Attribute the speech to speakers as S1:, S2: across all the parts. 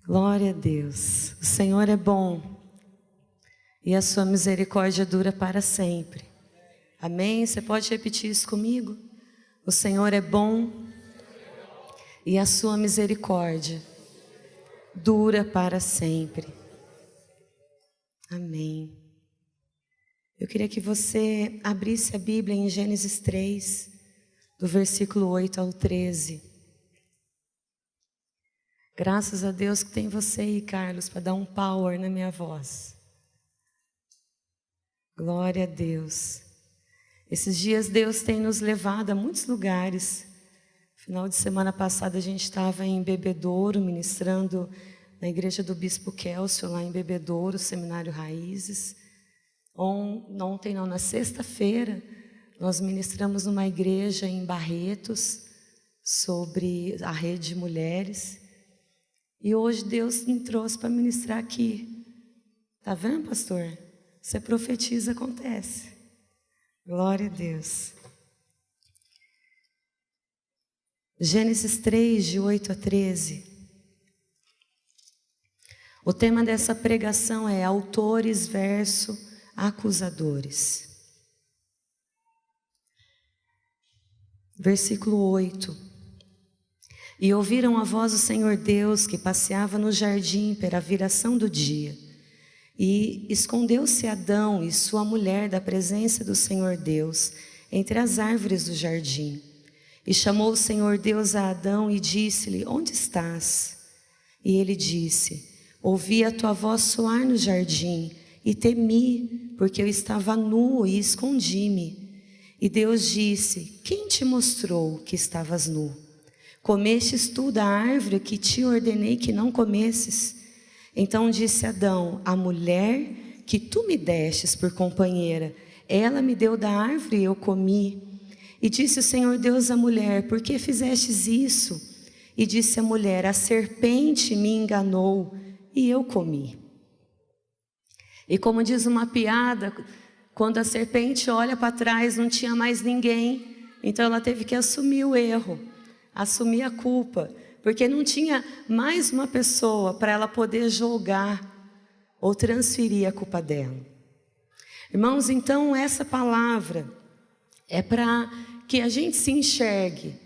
S1: Glória a Deus. O Senhor é bom e a sua misericórdia dura para sempre. Amém? Você pode repetir isso comigo? O Senhor é bom e a sua misericórdia dura para sempre. Amém. Eu queria que você abrisse a Bíblia em Gênesis 3, do versículo 8 ao 13. Graças a Deus que tem você aí, Carlos, para dar um power na minha voz. Glória a Deus. Esses dias Deus tem nos levado a muitos lugares. Final de semana passada a gente estava em Bebedouro, ministrando na igreja do Bispo Kélcio, lá em Bebedouro, Seminário Raízes. Ontem, na sexta-feira, nós ministramos numa igreja em Barretos, sobre a rede de mulheres. E hoje Deus me trouxe para ministrar aqui. Tá vendo, pastor? Você profetiza, acontece. Glória a Deus. Gênesis 3, de 8 a 13. O tema dessa pregação é autores versus acusadores. Versículo 8. E ouviram a voz do Senhor Deus que passeava no jardim pela viração do dia. E escondeu-se Adão e sua mulher da presença do Senhor Deus entre as árvores do jardim. E chamou o Senhor Deus a Adão e disse-lhe: onde estás? E ele disse: ouvi a tua voz soar no jardim e temi, porque eu estava nu e escondi-me. E Deus disse: quem te mostrou que estavas nu? Comestes tu da árvore que te ordenei que não comesses? Então disse Adão: a mulher que tu me destes por companheira, ela me deu da árvore e eu comi. E disse o Senhor Deus à mulher: por que fizestes isso? E disse a mulher: a serpente me enganou e eu comi. E como diz uma piada, quando a serpente olha para trás não tinha mais ninguém, então ela teve que assumir o erro, assumir a culpa, porque não tinha mais uma pessoa para ela poder julgar ou transferir a culpa dela. Irmãos, então essa palavra é para que a gente se enxergue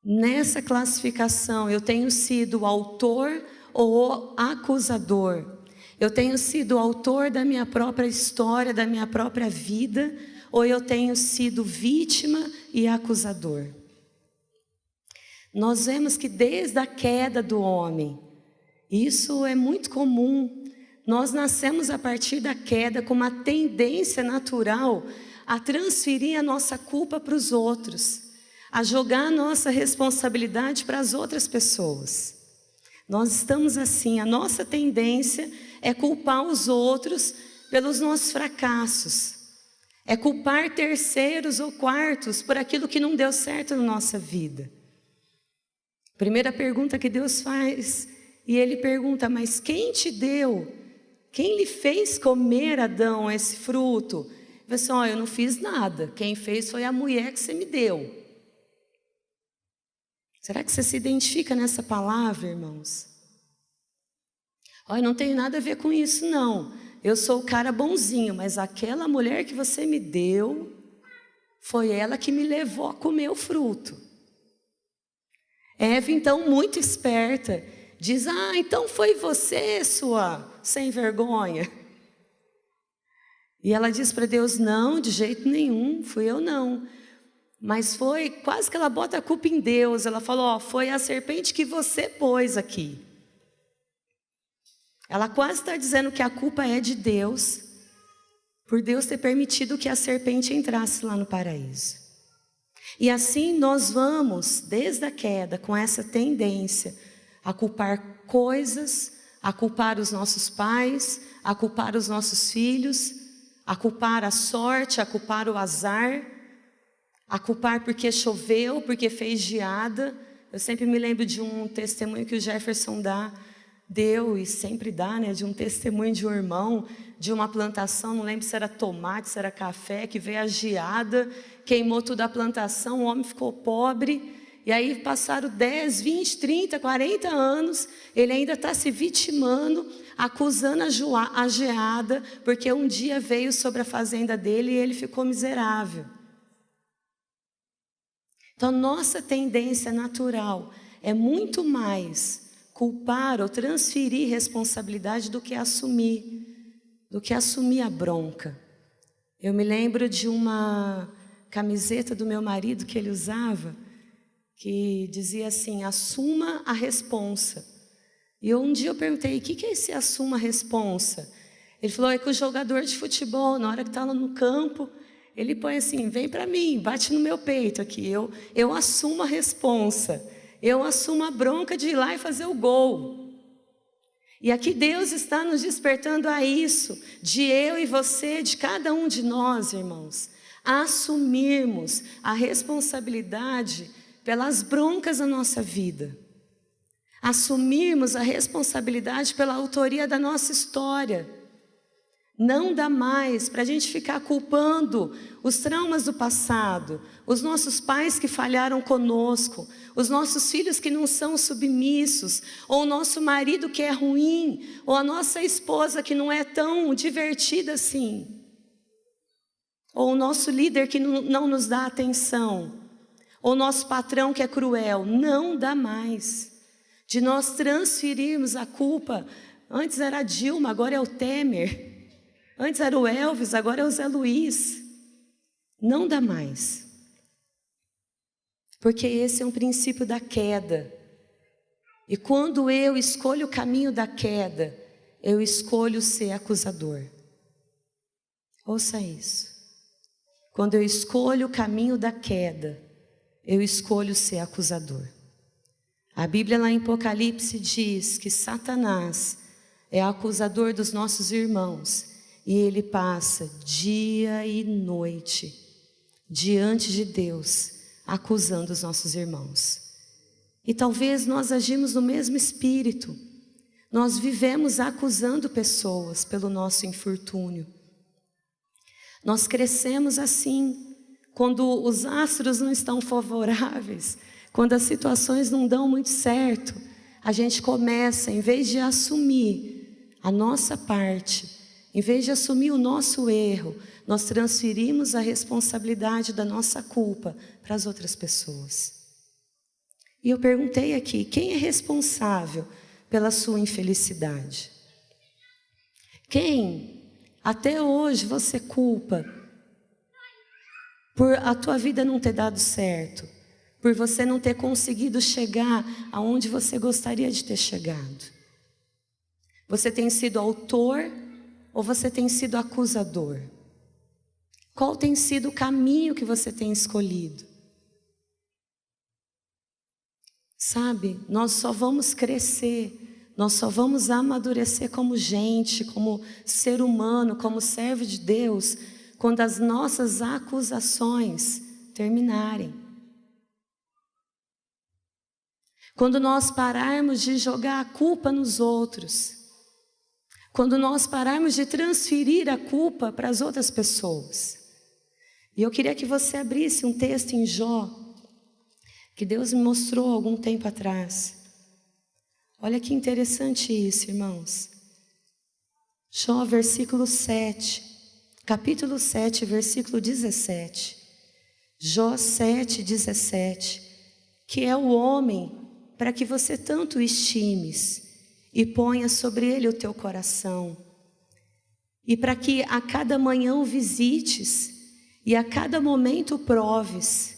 S1: nessa classificação. Eu tenho sido o autor ou o acusador. Eu tenho sido o autor da minha própria história, da minha própria vida, ou eu tenho sido vítima e acusador. Nós vemos que desde a queda do homem, isso é muito comum, nós nascemos a partir da queda com uma tendência natural a transferir a nossa culpa para os outros, a jogar a nossa responsabilidade para as outras pessoas. Nós estamos assim, a nossa tendência é culpar os outros pelos nossos fracassos, é culpar terceiros ou quartos por aquilo que não deu certo na nossa vida. Primeira pergunta que Deus faz, e Ele pergunta: mas quem te deu? Quem lhe fez comer, Adão, esse fruto? Ele fala assim: ó, eu não fiz nada, quem fez foi a mulher que você me deu. Será que você se identifica nessa palavra, irmãos? Ó, eu não tenho nada a ver com isso não, eu sou o cara bonzinho, mas aquela mulher que você me deu, foi ela que me levou a comer o fruto. Eva, então, muito esperta, diz: ah, então foi você, sua sem vergonha. E ela diz para Deus: não, de jeito nenhum, fui eu não. Mas foi, quase que ela bota a culpa em Deus. Ela falou: ó, foi a serpente que você pôs aqui. Ela quase está dizendo que a culpa é de Deus, por Deus ter permitido que a serpente entrasse lá no paraíso. E assim nós vamos, desde a queda, com essa tendência a culpar coisas, a culpar os nossos pais, a culpar os nossos filhos, a culpar a sorte, a culpar o azar, a culpar porque choveu, porque fez geada. Eu sempre me lembro de um testemunho que o Jefferson deu e sempre dá, né, de um testemunho de um irmão, de uma plantação, não lembro se era tomate, se era café, que veio a geada, queimou toda a plantação, o homem ficou pobre E aí passaram 10, 20, 30, 40 anos, ele ainda está se vitimando, acusando a geada, porque um dia veio sobre a fazenda dele e ele ficou miserável. Então, nossa tendência natural é muito mais culpar ou transferir responsabilidade do que assumir a bronca. Eu me lembro de uma camiseta do meu marido que ele usava, que dizia assim: assuma a responsa. E um dia eu perguntei: o que é esse assuma a responsa? Ele falou: é que o jogador de futebol, na hora que está lá no campo, ele põe assim: vem para mim, bate no meu peito aqui, eu assumo a responsa, eu assumo a bronca de ir lá e fazer o gol. E aqui Deus está nos despertando a isso, de eu e você, de cada um de nós, irmãos, assumirmos a responsabilidade pelas broncas da nossa vida, assumirmos a responsabilidade pela autoria da nossa história. Não dá mais para a gente ficar culpando os traumas do passado, os nossos pais que falharam conosco, os nossos filhos que não são submissos, ou o nosso marido que é ruim, ou a nossa esposa que não é tão divertida assim, ou o nosso líder que não nos dá atenção, ou nosso patrão que é cruel. Não dá mais de nós transferirmos a culpa. Antes era a Dilma, agora é o Temer. Antes era o Elvis, agora é o Zé Luiz. Não dá mais. Porque esse é um princípio da queda. E quando eu escolho o caminho da queda, eu escolho ser acusador. Ouça isso. Quando eu escolho o caminho da queda, eu escolho ser acusador. A Bíblia lá em Apocalipse diz que Satanás é acusador dos nossos irmãos. E ele passa dia e noite diante de Deus, acusando os nossos irmãos. E talvez nós agimos no mesmo espírito. Nós vivemos acusando pessoas pelo nosso infortúnio. Nós crescemos assim. Quando os astros não estão favoráveis, quando as situações não dão muito certo, a gente começa, em vez de assumir a nossa parte, em vez de assumir o nosso erro, nós transferimos a responsabilidade da nossa culpa para as outras pessoas. E eu perguntei aqui: quem é responsável pela sua infelicidade? Quem até hoje você culpa por a tua vida não ter dado certo, por você não ter conseguido chegar aonde você gostaria de ter chegado? Você tem sido autor ou você tem sido acusador? Qual tem sido o caminho que você tem escolhido? Sabe, nós só vamos crescer, nós só vamos amadurecer como gente, como ser humano, como servo de Deus, quando as nossas acusações terminarem. Quando nós pararmos de jogar a culpa nos outros. Quando nós pararmos de transferir a culpa para as outras pessoas. E eu queria que você abrisse um texto em Jó, que Deus me mostrou há algum tempo atrás. Olha que interessante isso, irmãos. Jó, versículo 7, capítulo 7, versículo 17. Jó 7, 17. Que é o homem para que você tanto estimes e ponha sobre ele o teu coração, e para que a cada manhã o visites e a cada momento o proves.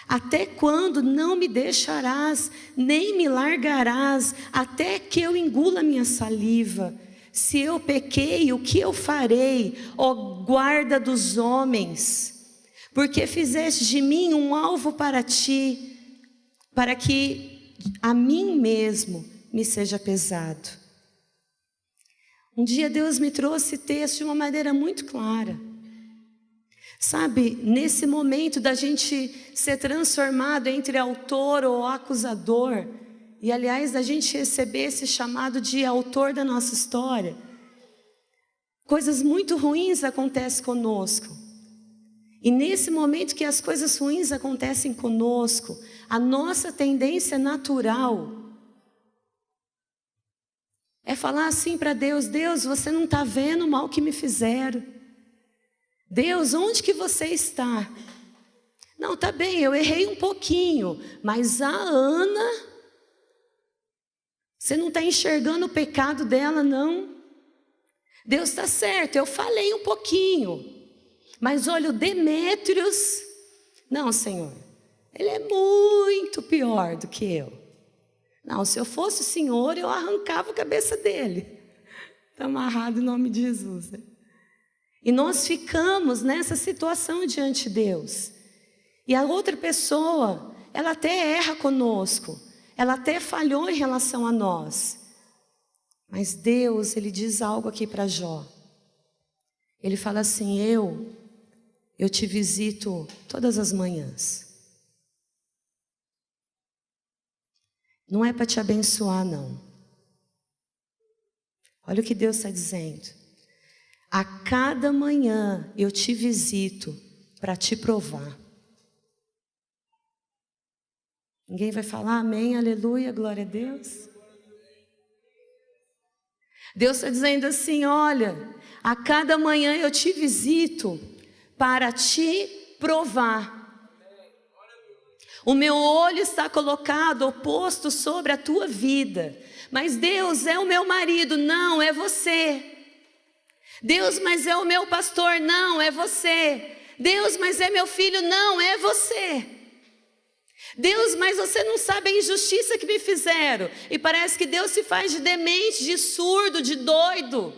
S1: Até quando não me deixarás, nem me largarás, até que eu engula minha saliva? Se eu pequei, o que eu farei, ó guarda dos homens? Porque fizeste de mim um alvo para ti, para que a mim mesmo me seja pesado. Um dia Deus me trouxe texto de uma maneira muito clara. Sabe, nesse momento da gente ser transformado entre autor ou acusador, e aliás, da gente receber esse chamado de autor da nossa história, coisas muito ruins acontecem conosco. E nesse momento que as coisas ruins acontecem conosco, a nossa tendência natural é falar assim para Deus: Deus, você não está vendo o mal que me fizeram. Deus, onde que você está? Não, tá bem, eu errei um pouquinho, mas a Ana, você não está enxergando o pecado dela, não? Deus está certo, eu falei um pouquinho, mas olha, o Demétrios, não, Senhor, ele é muito pior do que eu. Não, se eu fosse o Senhor, eu arrancava a cabeça dele. Está amarrado em nome de Jesus. E nós ficamos nessa situação diante de Deus. E a outra pessoa, ela até erra conosco, ela até falhou em relação a nós. Mas Deus, Ele diz algo aqui para Jó. Ele fala assim: eu te visito todas as manhãs. Não é para te abençoar, não. Olha o que Deus está dizendo. A cada manhã eu te visito para te provar. Ninguém vai falar amém, aleluia, glória a Deus? Deus está dizendo assim: olha, a cada manhã eu te visito para te provar. O meu olho está colocado, posto sobre a tua vida. Mas Deus, é o meu marido. Não, é você. Deus, mas é o meu pastor. Não, é você. Deus, mas é meu filho. Não, é você. Deus, mas você não sabe a injustiça que me fizeram. E parece que Deus se faz de demente, de surdo, de doido.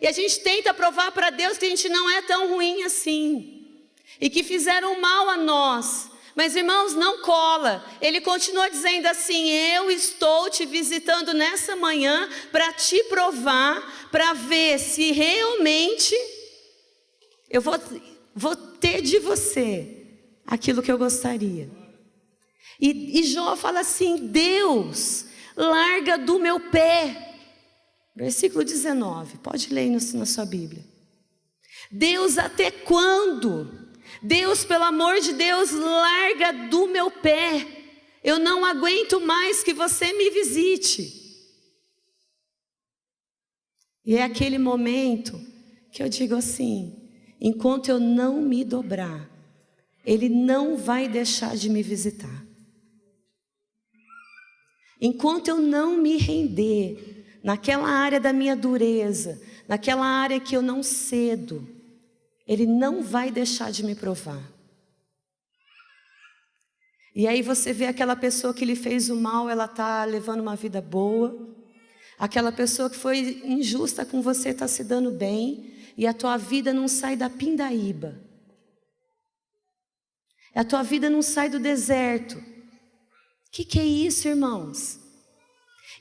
S1: E a gente tenta provar para Deus que a gente não é tão ruim assim. E que fizeram mal a nós. Mas irmãos, não cola. Ele continua dizendo assim: eu estou te visitando nessa manhã para te provar, para ver se realmente eu vou ter de você aquilo que eu gostaria. E Jó fala assim: Deus, larga do meu pé. Versículo 19, pode ler na sua Bíblia. Deus, até quando? Deus, pelo amor de Deus, larga do meu pé. Eu não aguento mais que você me visite. E é aquele momento que eu digo assim: enquanto eu não me dobrar, Ele não vai deixar de me visitar. Enquanto eu não me render naquela área da minha dureza, naquela área que eu não cedo, Ele não vai deixar de me provar. E aí você vê aquela pessoa que lhe fez o mal, ela está levando uma vida boa. Aquela pessoa que foi injusta com você está se dando bem. E a tua vida não sai da pindaíba. A tua vida não sai do deserto. O que é isso, irmãos?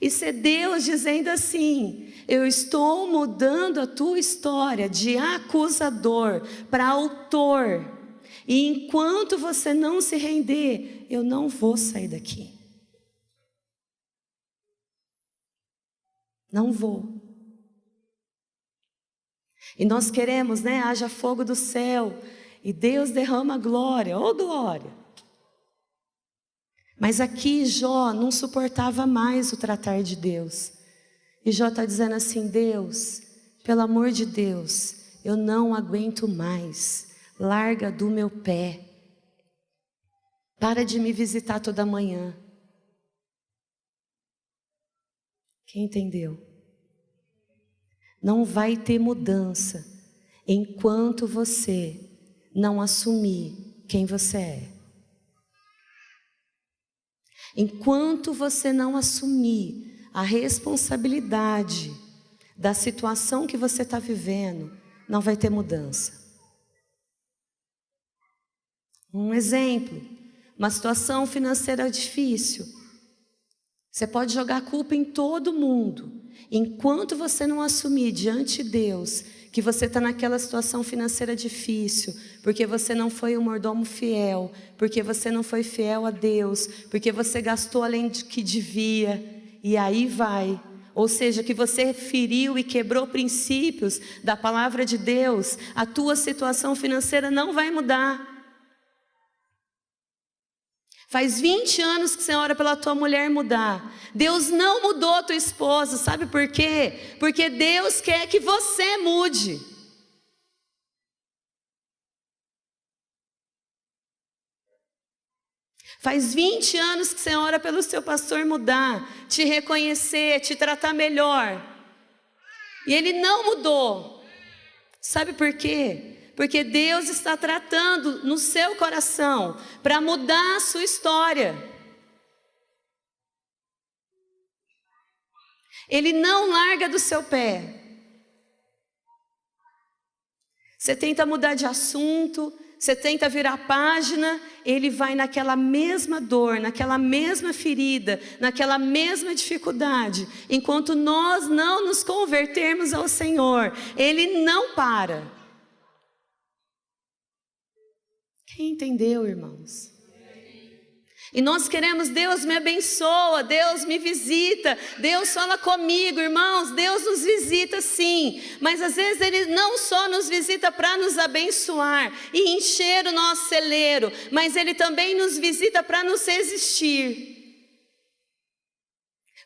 S1: Isso é Deus dizendo assim: eu estou mudando a tua história de acusador para autor. E enquanto você não se render, eu não vou sair daqui. Não vou. E nós queremos, né? Haja fogo do céu e Deus derrama glória. Ô glória! Mas aqui Jó não suportava mais o tratar de Deus. E Jó está dizendo assim: Deus, pelo amor de Deus, eu não aguento mais. Larga do meu pé. Para de me visitar toda manhã. Quem entendeu? Não vai ter mudança enquanto você não assumir quem você é. Enquanto você não assumir a responsabilidade da situação que você está vivendo, não vai ter mudança. Um exemplo, uma situação financeira difícil. Você pode jogar a culpa em todo mundo. Enquanto você não assumir diante de Deus que você está naquela situação financeira difícil, porque você não foi um mordomo fiel, porque você não foi fiel a Deus, porque você gastou além do que devia, e aí vai ou seja, que você feriu e quebrou princípios da palavra de Deus, a tua situação financeira não vai mudar. Faz 20 anos que você ora pela tua mulher mudar. Deus não mudou a tua esposa, sabe por quê? Porque Deus quer que você mude. Faz 20 anos que você ora pelo seu pastor mudar, te reconhecer, te tratar melhor. E ele não mudou. Sabe por quê? Porque Deus está tratando no seu coração para mudar a sua história. Ele não larga do seu pé. Você tenta mudar de assunto, você tenta virar página, ele vai naquela mesma dor, naquela mesma ferida, naquela mesma dificuldade. Enquanto nós não nos convertermos ao Senhor, ele não para. Quem entendeu, irmãos? E nós queremos, Deus me abençoa, Deus me visita, Deus fala comigo, irmãos, Deus nos visita sim, mas às vezes Ele não só nos visita para nos abençoar e encher o nosso celeiro, mas Ele também nos visita para nos resistir,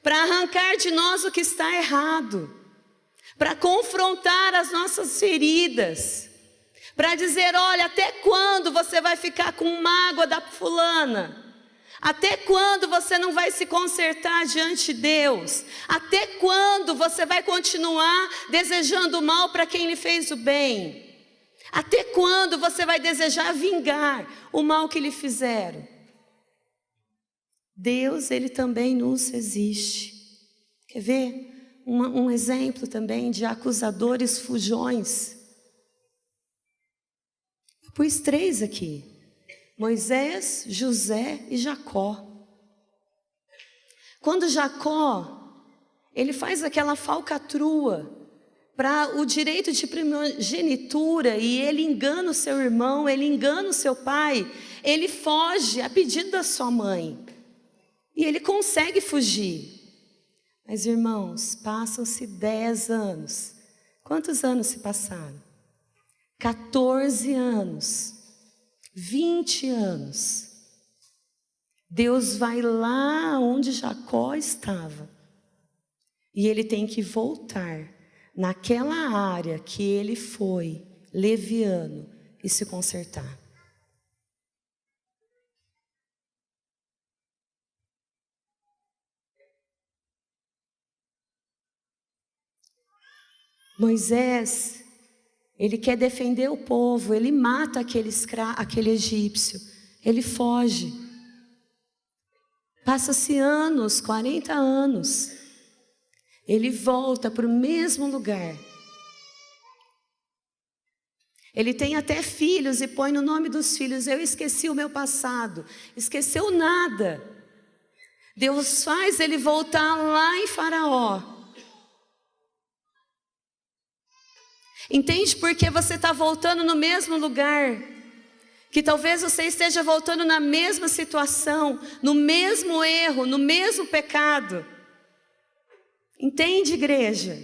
S1: para arrancar de nós o que está errado, para confrontar as nossas feridas, para dizer, olha, até quando você vai ficar com mágoa da fulana? Até quando você não vai se consertar diante de Deus? Até quando você vai continuar desejando o mal para quem lhe fez o bem? Até quando você vai desejar vingar o mal que lhe fizeram? Deus, Ele também nos resiste. Quer ver? Um exemplo também de acusadores fujões. Eu pus 3 aqui. Moisés, José e Jacó. Quando Jacó, ele faz aquela falcatrua para o direito de primogenitura e ele engana o seu irmão, ele engana o seu pai, ele foge a pedido da sua mãe. E ele consegue fugir. Mas irmãos, passam-se 10 anos. Quantos anos se passaram? 14 anos. 20 anos, Deus vai lá onde Jacó estava, e ele tem que voltar naquela área que ele foi, leviano, e se consertar. Moisés, ele quer defender o povo, ele mata aquele egípcio, ele foge. Passa-se anos, 40 anos, ele volta para o mesmo lugar. Ele tem até filhos e põe no nome dos filhos, eu esqueci o meu passado. Esqueceu nada. Deus faz ele voltar lá em Faraó. Entende por que você está voltando no mesmo lugar? Que talvez você esteja voltando na mesma situação, no mesmo erro, no mesmo pecado. Entende, igreja?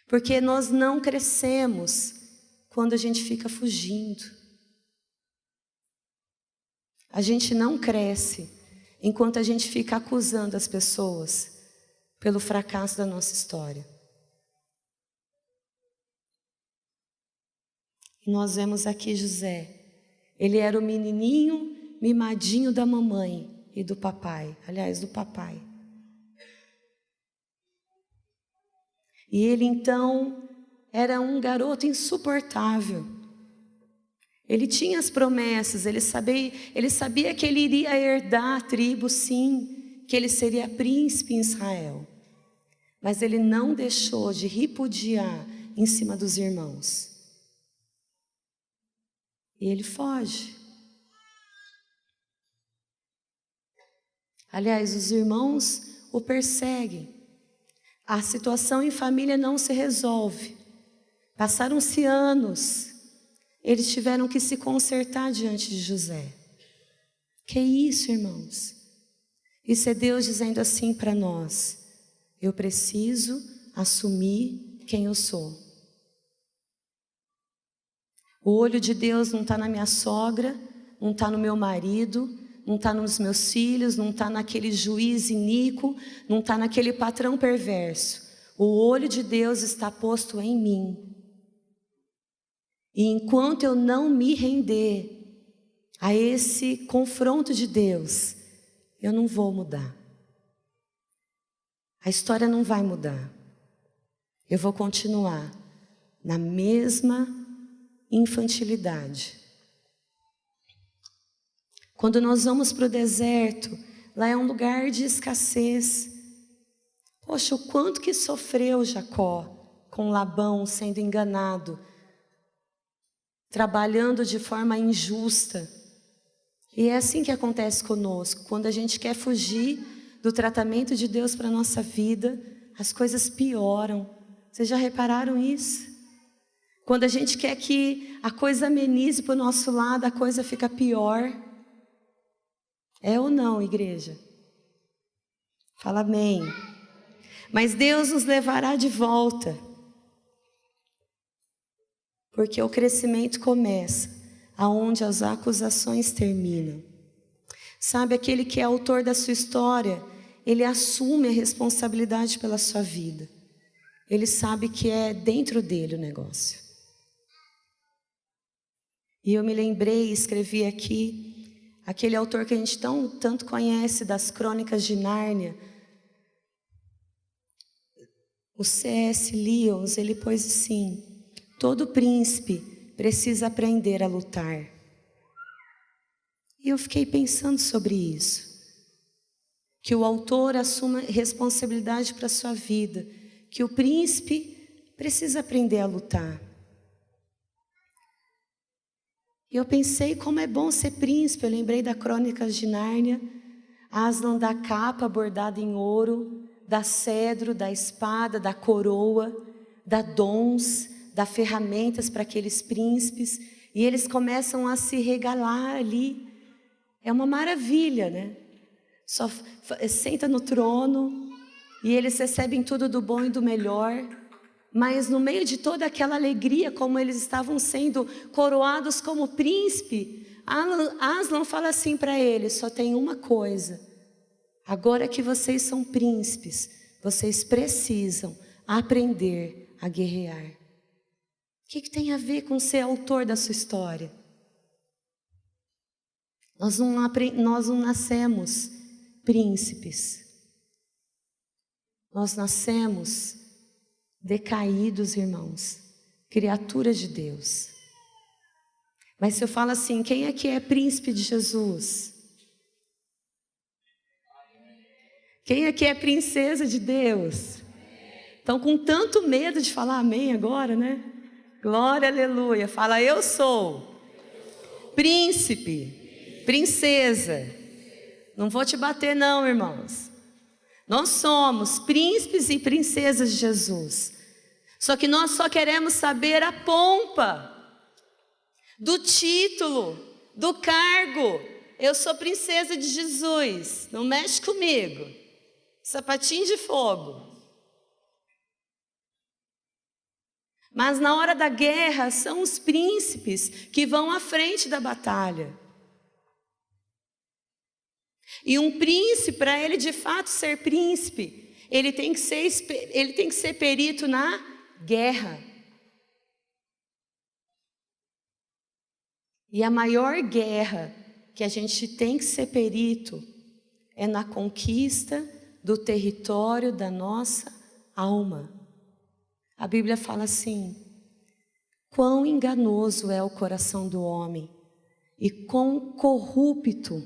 S1: Porque nós não crescemos quando a gente fica fugindo. A gente não cresce enquanto a gente fica acusando as pessoas pelo fracasso da nossa história. E nós vemos aqui José. Ele era o menininho mimadinho da mamãe e do papai. Aliás, do papai. E ele então era um garoto insuportável. Ele tinha as promessas, ele sabia que ele iria herdar a tribo, sim, que ele seria príncipe em Israel. Mas ele não deixou de repudiar em cima dos irmãos. E ele foge. Aliás, os irmãos o perseguem. A situação em família não se resolve. Passaram-se anos. Eles tiveram que se consertar diante de José. Que isso, irmãos? Isso é Deus dizendo assim para nós: eu preciso assumir quem eu sou. O olho de Deus não está na minha sogra, não está no meu marido, não está nos meus filhos, não está naquele juiz iníquo, não está naquele patrão perverso. O olho de Deus está posto em mim. E enquanto eu não me render a esse confronto de Deus, eu não vou mudar. A história não vai mudar. Eu vou continuar na mesma infantilidade. Quando nós vamos para o deserto, lá é um lugar de escassez. Poxa, o quanto que sofreu Jacó com Labão sendo enganado, trabalhando de forma injusta. E é assim que acontece conosco. Quando a gente quer fugir do tratamento de Deus para a nossa vida, as coisas pioram. Vocês já repararam isso? Quando a gente quer que a coisa amenize para o nosso lado, a coisa fica pior. É ou não, igreja? Fala amém. Mas Deus nos levará de volta. Porque o crescimento começa aonde as acusações terminam. Sabe, aquele que é autor da sua história, ele assume a responsabilidade pela sua vida. Ele sabe que é dentro dele o negócio. E eu me lembrei e escrevi aqui, aquele autor que a gente tanto conhece das Crônicas de Nárnia, o C.S. Lewis, ele pôs assim: todo príncipe precisa aprender a lutar. E eu fiquei pensando sobre isso. Que o autor assuma responsabilidade para a sua vida. Que o príncipe precisa aprender a lutar. E eu pensei como é bom ser príncipe. Eu lembrei da Crônicas de Nárnia. Aslan da capa bordada em ouro, da cedro, da espada, da coroa, da dons, da ferramentas para aqueles príncipes. E eles começam a se regalar ali. É uma maravilha, né? Só senta no trono e eles recebem tudo do bom e do melhor. Mas no meio de toda aquela alegria, como eles estavam sendo coroados como príncipe, Aslan fala assim para eles: só tem uma coisa. Agora que vocês são príncipes, vocês precisam aprender a guerrear. O que tem a ver com ser autor da sua história? Nós não nascemos príncipes. Nós nascemos decaídos, irmãos, criaturas de Deus. Mas se eu falo assim, quem é que é príncipe de Jesus? Quem é que é princesa de Deus? Estão com tanto medo de falar amém agora, né? Glória, aleluia. Fala, eu sou príncipe, princesa. Não vou te bater não, irmãos. Nós somos príncipes e princesas de Jesus. Só que nós só queremos saber a pompa do título, do cargo. Eu sou princesa de Jesus. Não mexe comigo. Sapatinho de fogo. Mas na hora da guerra são os príncipes que vão à frente da batalha. E um príncipe, para ele de fato ser príncipe, ele tem que ser perito na guerra. E a maior guerra que a gente tem que ser perito é na conquista do território da nossa alma. A Bíblia fala assim: quão enganoso é o coração do homem e quão corrupto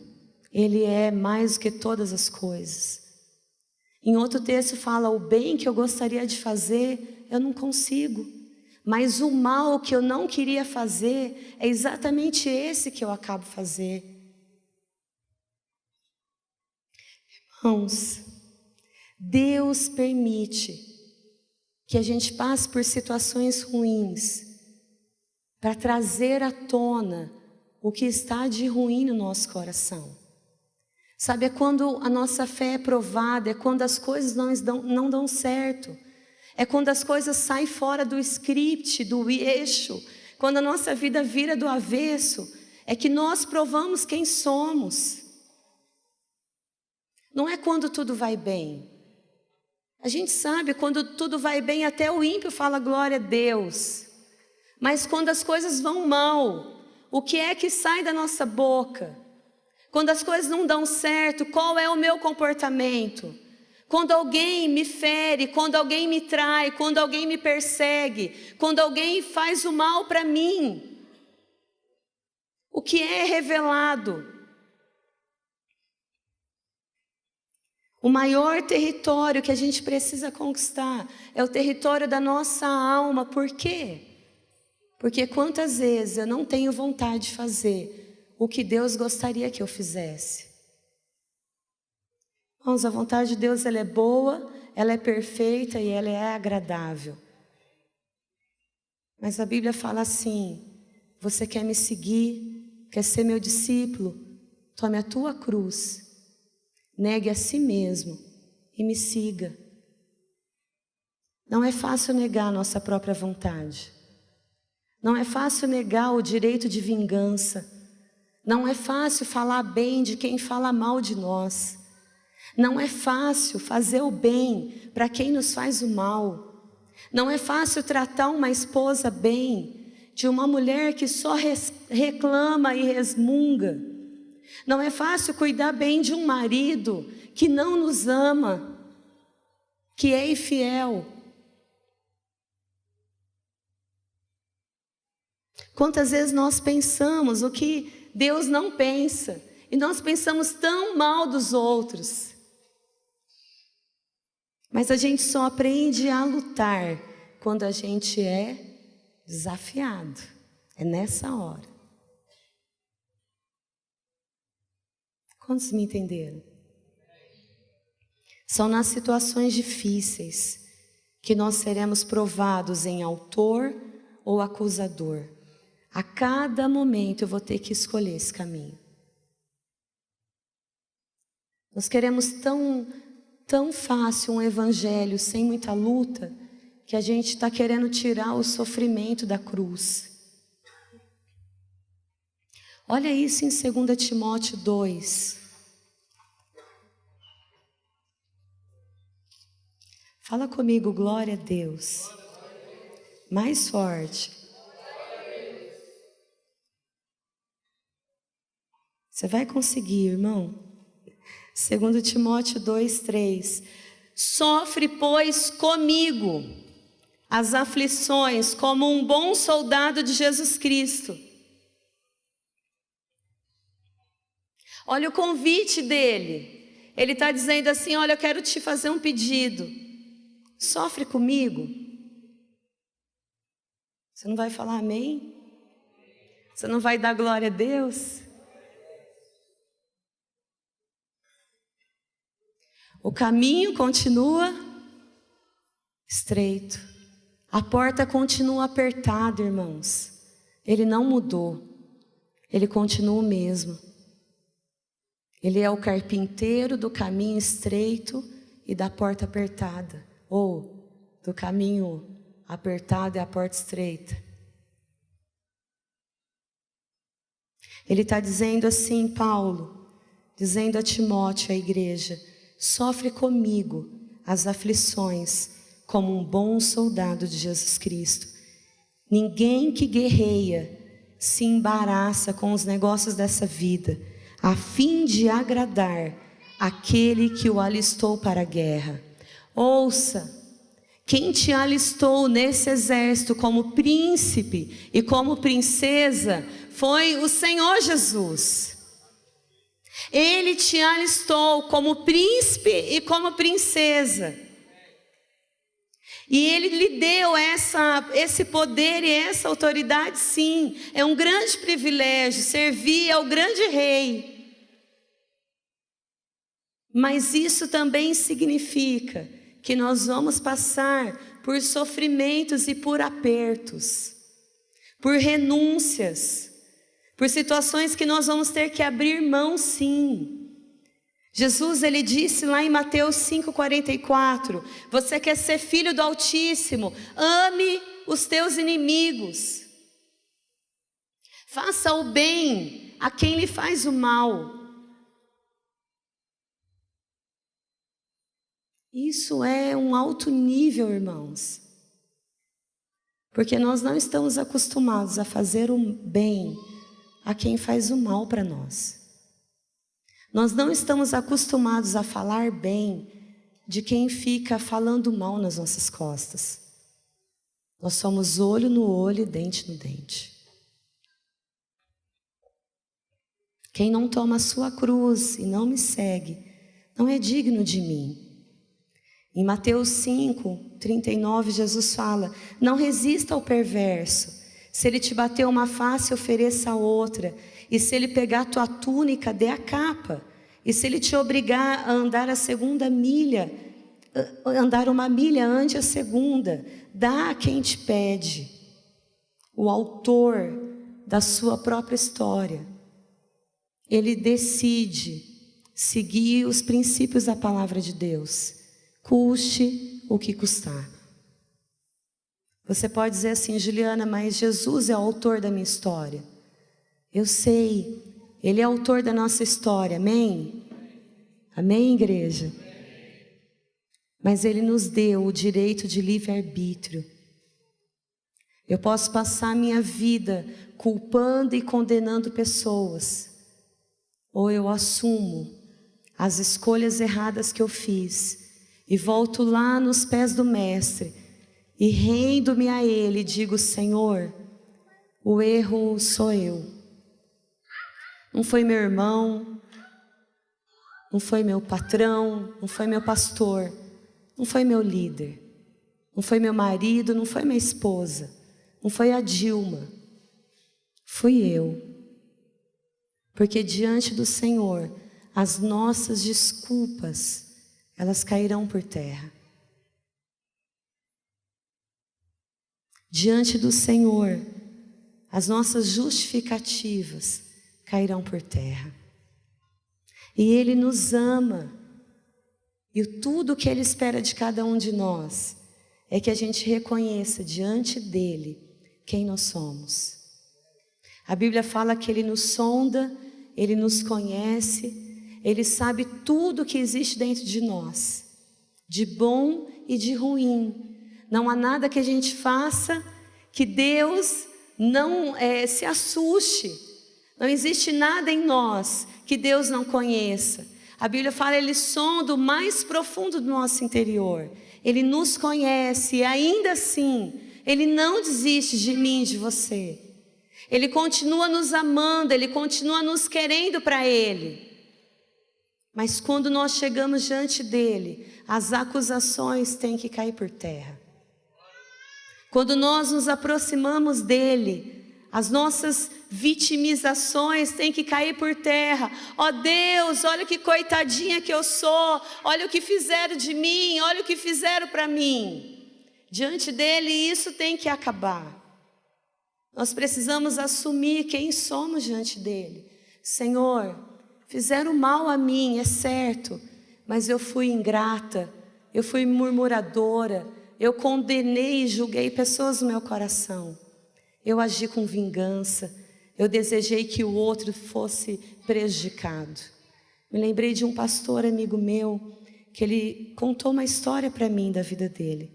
S1: ele é mais do que todas as coisas. Em outro texto fala: o bem que eu gostaria de fazer, eu não consigo. Mas o mal que eu não queria fazer, é exatamente esse que eu acabo fazer. Irmãos, Deus permite que a gente passe por situações ruins para trazer à tona o que está de ruim no nosso coração. Sabe, é quando a nossa fé é provada, é quando as coisas não dão certo. É quando as coisas saem fora do script, do eixo. Quando a nossa vida vira do avesso, é que nós provamos quem somos. Não é quando tudo vai bem. A gente sabe, quando tudo vai bem, até o ímpio fala glória a Deus. Mas quando as coisas vão mal, o que é que sai da nossa boca? Quando as coisas não dão certo, qual é o meu comportamento? Quando alguém me fere, quando alguém me trai, quando alguém me persegue, quando alguém faz o mal para mim, o que é revelado? O maior território que a gente precisa conquistar é o território da nossa alma. Por quê? Porque quantas vezes eu não tenho vontade de fazer o que Deus gostaria que eu fizesse. Irmãos, a vontade de Deus, ela é boa, ela é perfeita e ela é agradável. Mas a Bíblia fala assim: você quer me seguir, quer ser meu discípulo? Tome a tua cruz, negue a si mesmo e me siga. Não é fácil negar a nossa própria vontade. Não é fácil negar o direito de vingança. Não é fácil falar bem de quem fala mal de nós. Não é fácil fazer o bem para quem nos faz o mal. Não é fácil tratar uma esposa bem de uma mulher que só reclama e resmunga. Não é fácil cuidar bem de um marido que não nos ama, que é infiel. Quantas vezes nós pensamos o que Deus não pensa, e nós pensamos tão mal dos outros. Mas a gente só aprende a lutar quando a gente é desafiado. É nessa hora. Quantos me entenderam? São nas situações difíceis que nós seremos provados em autor ou acusador. A cada momento eu vou ter que escolher esse caminho. Nós queremos tão fácil um evangelho sem muita luta, que a gente está querendo tirar o sofrimento da cruz. Olha isso em 2 Timóteo 2. Fala comigo, glória a Deus. Mais forte. Você vai conseguir, irmão. 2 Timóteo 2:3. Sofre, pois, comigo as aflições como um bom soldado de Jesus Cristo. Olha o convite dele. Ele está dizendo assim: olha, eu quero te fazer um pedido. Sofre comigo. Você não vai falar amém? Você não vai dar glória a Deus? O caminho continua estreito. A porta continua apertada, irmãos. Ele não mudou. Ele continua o mesmo. Ele é o carpinteiro do caminho estreito e da porta apertada. Ou do caminho apertado e a porta estreita. Ele está dizendo assim, Paulo, dizendo a Timóteo, a igreja: sofre comigo as aflições como um bom soldado de Jesus Cristo. Ninguém que guerreia se embaraça com os negócios dessa vida, a fim de agradar aquele que o alistou para a guerra. Ouça, quem te alistou nesse exército como príncipe e como princesa foi o Senhor Jesus. Ele te alistou como príncipe e como princesa. E Ele lhe deu esse poder e essa autoridade, sim. É um grande privilégio servir ao grande rei. Mas isso também significa que nós vamos passar por sofrimentos e por apertos, por renúncias, por situações que nós vamos ter que abrir mão, sim. Jesus, ele disse lá em Mateus 5,44, você quer ser filho do Altíssimo, ame os teus inimigos. Faça o bem a quem lhe faz o mal. Isso é um alto nível, irmãos. Porque nós não estamos acostumados a fazer o bem a quem faz o mal para nós. Nós não estamos acostumados a falar bem de quem fica falando mal nas nossas costas. Nós somos olho no olho e dente no dente. Quem não toma a sua cruz e não me segue, não é digno de mim. Em Mateus 5:39, Jesus fala, não resista ao perverso. Se ele te bater uma face, ofereça a outra. E se ele pegar a tua túnica, dê a capa. E se ele te obrigar a andar a segunda milha, andar uma milha, ande a segunda. Dá a quem te pede. O autor da sua própria história, ele decide seguir os princípios da palavra de Deus, custe o que custar. Você pode dizer assim, Juliana, mas Jesus é o autor da minha história. Eu sei, Ele é o autor da nossa história, amém? Amém, igreja? Mas Ele nos deu o direito de livre-arbítrio. Eu posso passar a minha vida culpando e condenando pessoas, ou eu assumo as escolhas erradas que eu fiz e volto lá nos pés do Mestre e rendo-me a Ele e digo, Senhor, o erro sou eu. Não foi meu irmão, não foi meu patrão, não foi meu pastor, não foi meu líder, não foi meu marido, não foi minha esposa, não foi a Dilma, fui eu. Porque diante do Senhor, as nossas desculpas, elas cairão por terra. Diante do Senhor, as nossas justificativas cairão por terra. E Ele nos ama. E tudo que Ele espera de cada um de nós é que a gente reconheça diante dEle quem nós somos. A Bíblia fala que Ele nos sonda, Ele nos conhece, Ele sabe tudo que existe dentro de nós, de bom e de ruim. Não há nada que a gente faça que Deus não se assuste. Não existe nada em nós que Deus não conheça. A Bíblia fala, Ele sonda o mais profundo do nosso interior. Ele nos conhece e ainda assim, Ele não desiste de mim e de você. Ele continua nos amando, Ele continua nos querendo para Ele. Mas quando nós chegamos diante dEle, as acusações têm que cair por terra. Quando nós nos aproximamos dEle, as nossas vitimizações têm que cair por terra. Ó Deus, olha que coitadinha que eu sou, olha o que fizeram de mim, olha o que fizeram para mim. Diante dEle isso tem que acabar. Nós precisamos assumir quem somos diante dEle. Senhor, fizeram mal a mim, é certo, mas eu fui ingrata, eu fui murmuradora, eu condenei e julguei pessoas no meu coração. Eu agi com vingança, eu desejei que o outro fosse prejudicado. Me lembrei de um pastor amigo meu, que ele contou uma história para mim da vida dele.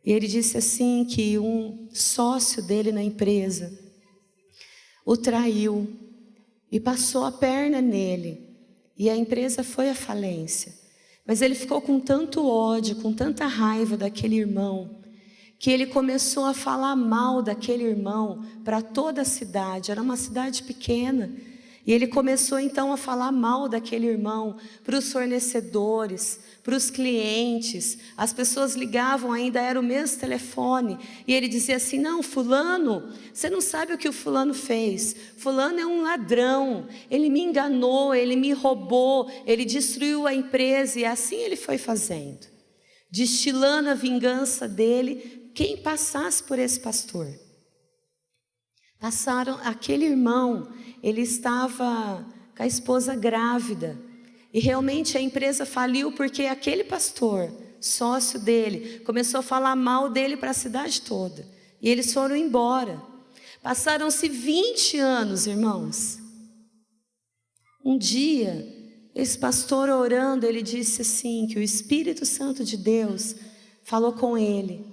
S1: E ele disse assim que um sócio dele na empresa o traiu e passou a perna nele. E a empresa foi à falência. Mas ele ficou com tanto ódio, com tanta raiva daquele irmão, que ele começou a falar mal daquele irmão para toda a cidade. Era uma cidade pequena. E ele começou então a falar mal daquele irmão para os fornecedores, para os clientes. As pessoas ligavam, ainda era o mesmo telefone. E ele dizia assim, não, fulano, você não sabe o que o fulano fez. Fulano é um ladrão, ele me enganou, ele me roubou, ele destruiu a empresa. E assim ele foi fazendo, destilando a vingança dele, quem passasse por esse pastor. Passaram, aquele irmão, ele estava com a esposa grávida. E realmente a empresa faliu porque aquele pastor, sócio dele, começou a falar mal dele para a cidade toda. E eles foram embora. Passaram-se 20 anos, irmãos. Um dia, esse pastor orando, ele disse assim, que o Espírito Santo de Deus falou com ele.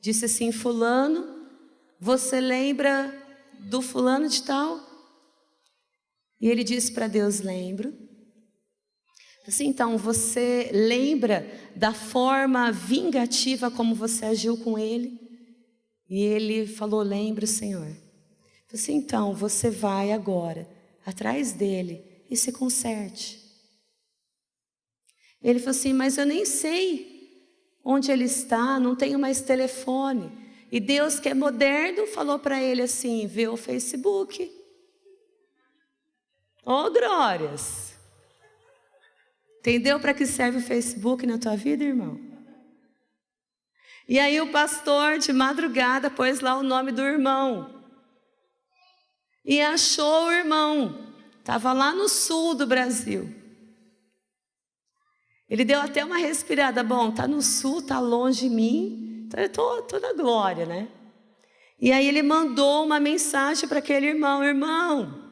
S1: Disse assim: fulano, você lembra do fulano de tal? E ele disse para Deus: lembro. Assim, então, você lembra da forma vingativa como você agiu com ele? E ele falou: lembro, Senhor. Assim, então, você vai agora atrás dele e se conserte. Ele falou assim: mas eu nem sei onde ele está, não tenho mais telefone. E Deus, que é moderno, falou para ele assim: vê o Facebook. Oh, glórias! Entendeu para que serve o Facebook na tua vida, irmão? E aí o pastor, de madrugada, pôs lá o nome do irmão. E achou o irmão. Estava lá no sul do Brasil. Ele deu até uma respirada. Bom, está no sul, está longe de mim. Então eu estou na glória, né? E aí ele mandou uma mensagem para aquele irmão: irmão,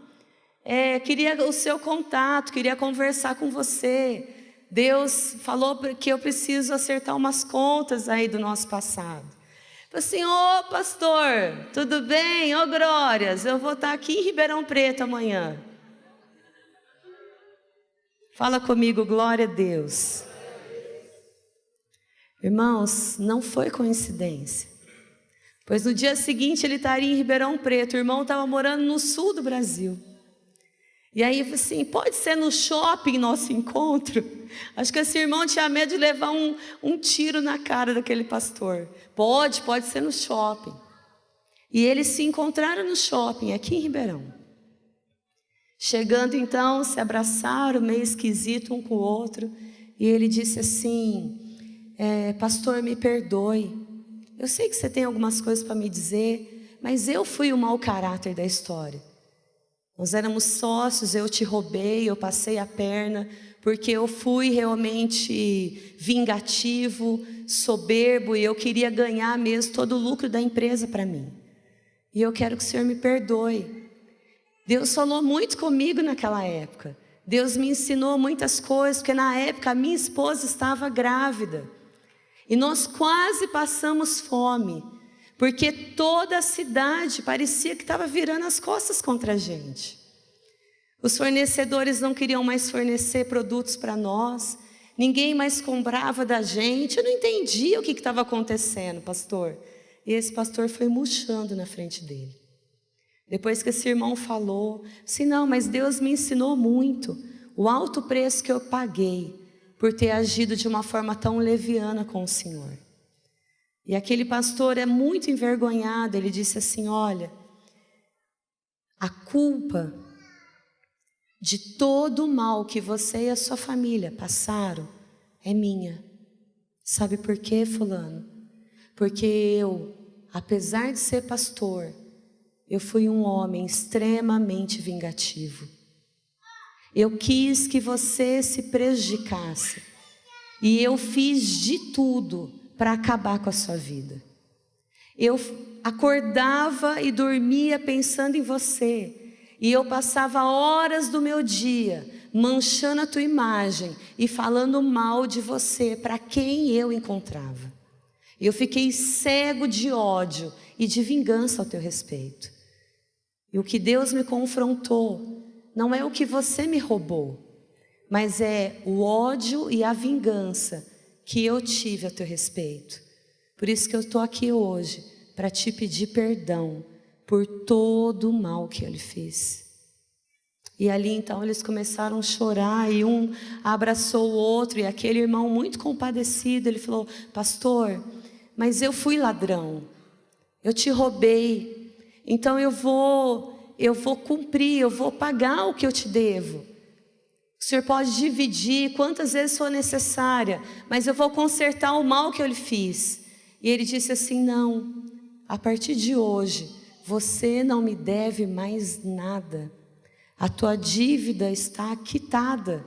S1: queria o seu contato, queria conversar com você. Deus falou que eu preciso acertar umas contas aí do nosso passado. Falei assim: ô pastor, tudo bem? Ô glórias, eu vou estar aqui em Ribeirão Preto amanhã. Fala comigo, glória a Deus. Irmãos, não foi coincidência. Pois no dia seguinte ele estaria em Ribeirão Preto. O irmão estava morando no sul do Brasil. E aí eu falei assim: pode ser no shopping nosso encontro? Acho que esse irmão tinha medo de levar um tiro na cara daquele pastor. Pode ser no shopping. E eles se encontraram no shopping, aqui em Ribeirão. Chegando então, se abraçaram, meio esquisito um com o outro. E ele disse assim: pastor, me perdoe. Eu sei que você tem algumas coisas para me dizer, mas eu fui o mau caráter da história. Nós éramos sócios, eu te roubei, eu passei a perna, porque eu fui realmente vingativo, soberbo, e eu queria ganhar mesmo todo o lucro da empresa para mim. E eu quero que o Senhor me perdoe. Deus falou muito comigo naquela época. Deus me ensinou muitas coisas, porque na época a minha esposa estava grávida. E nós quase passamos fome, porque toda a cidade parecia que estava virando as costas contra a gente. Os fornecedores não queriam mais fornecer produtos para nós, ninguém mais comprava da gente. Eu não entendia o que estava acontecendo, pastor. E esse pastor foi murchando na frente dele. Depois que esse irmão falou, assim: não, mas Deus me ensinou muito, o alto preço que eu paguei por ter agido de uma forma tão leviana com o Senhor. E aquele pastor é muito envergonhado, ele disse assim: olha, a culpa de todo o mal que você e a sua família passaram é minha. Sabe por quê, fulano? Porque eu, apesar de ser pastor, eu fui um homem extremamente vingativo. Eu quis que você se prejudicasse. E eu fiz de tudo para acabar com a sua vida. Eu acordava e dormia pensando em você. E eu passava horas do meu dia manchando a tua imagem e falando mal de você para quem eu encontrava. Eu fiquei cego de ódio e de vingança ao teu respeito. E o que Deus me confrontou não é o que você me roubou, mas é o ódio e a vingança que eu tive a teu respeito. Por isso que eu estou aqui hoje, para te pedir perdão por todo o mal que eu lhe fiz. E ali então eles começaram a chorar, e um abraçou o outro, e aquele irmão muito compadecido, ele falou: pastor, mas eu fui ladrão, eu te roubei, então eu vou cumprir, eu vou pagar o que eu te devo. O senhor pode dividir quantas vezes for necessária, mas eu vou consertar o mal que eu lhe fiz. E ele disse assim: não, a partir de hoje, você não me deve mais nada. A tua dívida está quitada.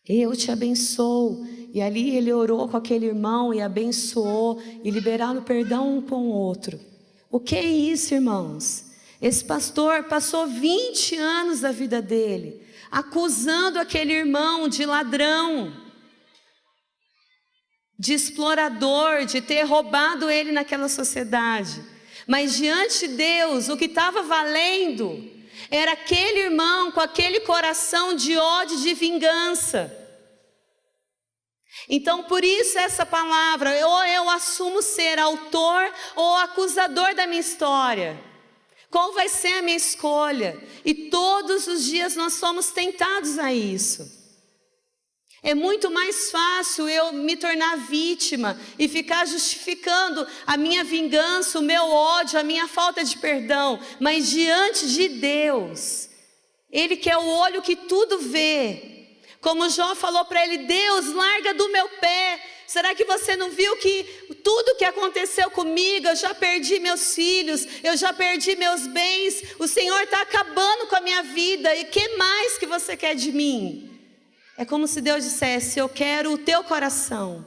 S1: Eu te abençoo. E ali ele orou com aquele irmão e abençoou e liberaram perdão um com o outro. O que é isso, irmãos? Esse pastor passou 20 anos da vida dele acusando aquele irmão de ladrão, de explorador, de ter roubado ele naquela sociedade. Mas diante de Deus, o que estava valendo era aquele irmão com aquele coração de ódio, de vingança. Então por isso essa palavra, ou eu assumo ser autor ou acusador da minha história. Qual vai ser a minha escolha? E todos os dias nós somos tentados a isso. É muito mais fácil eu me tornar vítima e ficar justificando a minha vingança, o meu ódio, a minha falta de perdão. Mas diante de Deus, Ele que é o olho que tudo vê. Como Jó falou para ele: Deus, larga do meu pé. Será que você não viu que tudo que aconteceu comigo, eu já perdi meus filhos, eu já perdi meus bens, o Senhor está acabando com a minha vida, e o que mais que você quer de mim? É como se Deus dissesse: eu quero o teu coração,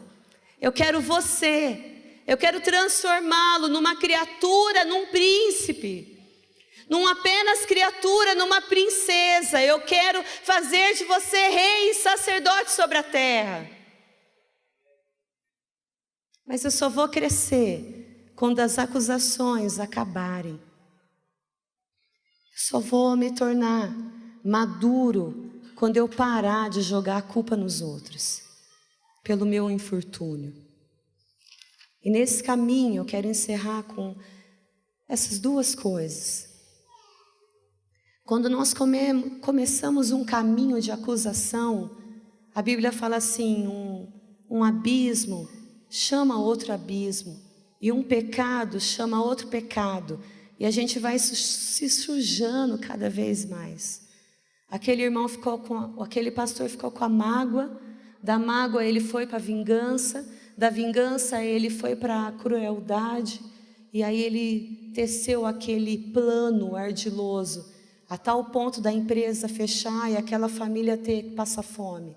S1: eu quero você, eu quero transformá-lo numa criatura, num príncipe, não apenas criatura, numa princesa. Eu quero fazer de você rei e sacerdote sobre a terra. Mas eu só vou crescer quando as acusações acabarem. Eu só vou me tornar maduro quando eu parar de jogar a culpa nos outros, pelo meu infortúnio. E nesse caminho eu quero encerrar com essas duas coisas. Quando nós começamos um caminho de acusação, a Bíblia fala assim: um abismo chama outro abismo, e um pecado chama outro pecado, e a gente vai se sujando cada vez mais. Aquele pastor ficou com a mágoa, da mágoa ele foi para a vingança, da vingança ele foi para a crueldade, e aí ele teceu aquele plano ardiloso, a tal ponto da empresa fechar e aquela família ter que passar fome.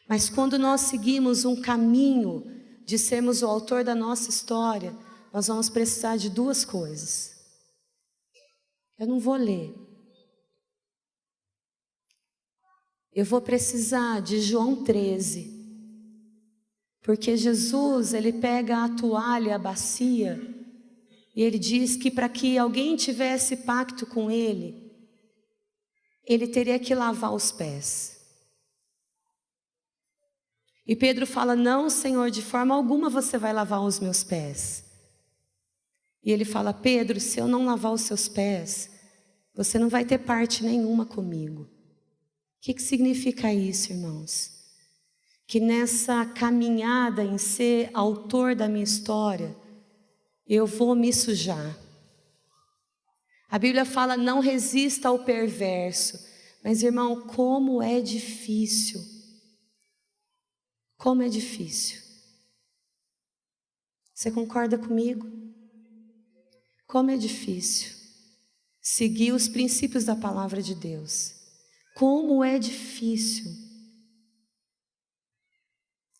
S1: Mas quando nós seguimos um caminho de sermos o autor da nossa história, nós vamos precisar de duas coisas. Eu não vou ler. Eu vou precisar de João 13. Porque Jesus, ele pega a toalha, a bacia, e ele diz que para que alguém tivesse pacto com ele, ele teria que lavar os pés. E Pedro fala: não, Senhor, de forma alguma você vai lavar os meus pés. E ele fala: Pedro, se eu não lavar os seus pés, você não vai ter parte nenhuma comigo. O que significa isso, irmãos? Que nessa caminhada em ser autor da minha história, eu vou me sujar. A Bíblia fala: não resista ao perverso. Mas, irmão, como é difícil. Como é difícil. Você concorda comigo? Como é difícil seguir os princípios da palavra de Deus. Como é difícil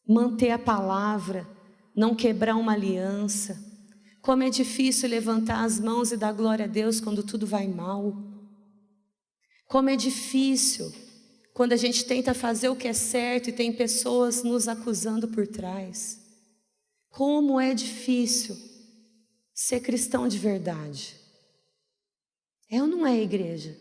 S1: manter a palavra, não quebrar uma aliança. Como é difícil levantar as mãos e dar glória a Deus quando tudo vai mal. Como é difícil quando a gente tenta fazer o que é certo e tem pessoas nos acusando por trás. Como é difícil ser cristão de verdade. É ou não é, igreja?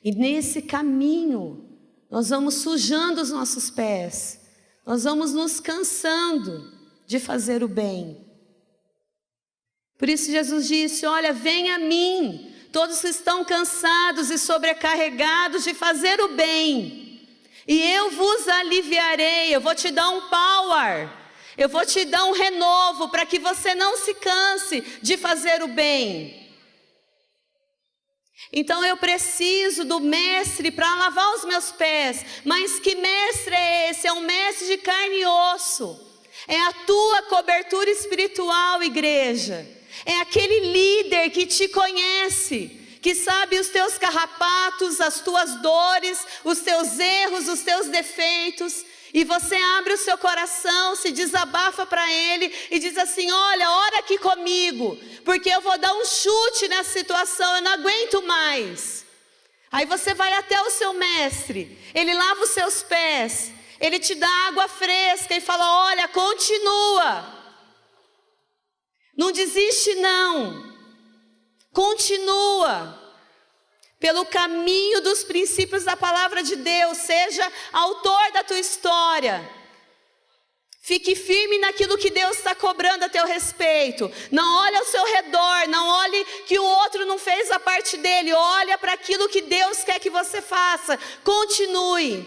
S1: E nesse caminho, nós vamos sujando os nossos pés. Nós vamos nos cansando de fazer o bem. Por isso Jesus disse: olha, venha a mim, todos que estão cansados e sobrecarregados de fazer o bem, e eu vos aliviarei. Eu vou te dar um power, eu vou te dar um renovo, para que você não se canse de fazer o bem. Então eu preciso do mestre para lavar os meus pés. Mas que mestre é esse? É um mestre de carne e osso. É a tua cobertura espiritual, igreja. É aquele líder que te conhece, que sabe os teus carrapatos, as tuas dores, os teus erros, os teus defeitos. E você abre o seu coração, se desabafa para Ele e diz assim: olha, ora aqui comigo, porque eu vou dar um chute nessa situação, eu não aguento mais. Aí você vai até o seu mestre, Ele lava os seus pés, Ele te dá água fresca e fala: olha, continua. Não desiste não, continua. Pelo caminho dos princípios da palavra de Deus, seja autor da tua história. Fique firme naquilo que Deus está cobrando a teu respeito. Não olhe ao seu redor, não olhe que o outro não fez a parte dele. Olha para aquilo que Deus quer que você faça. Continue.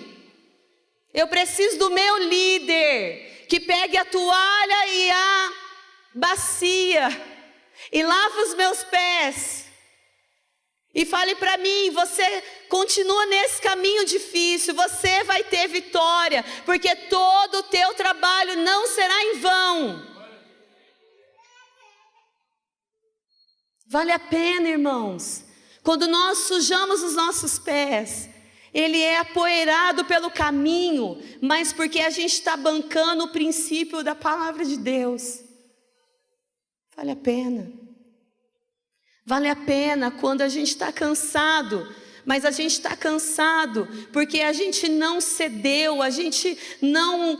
S1: Eu preciso do meu líder, que pegue a toalha e a bacia e lave os meus pés. E fale para mim: você continua nesse caminho difícil, você vai ter vitória, porque todo o teu trabalho não será em vão. Vale a pena, irmãos. Quando nós sujamos os nossos pés, ele é apoeirado pelo caminho, mas porque a gente está bancando o princípio da palavra de Deus. Vale a pena. Vale a pena quando a gente está cansado, mas a gente está cansado porque a gente não cedeu, a gente não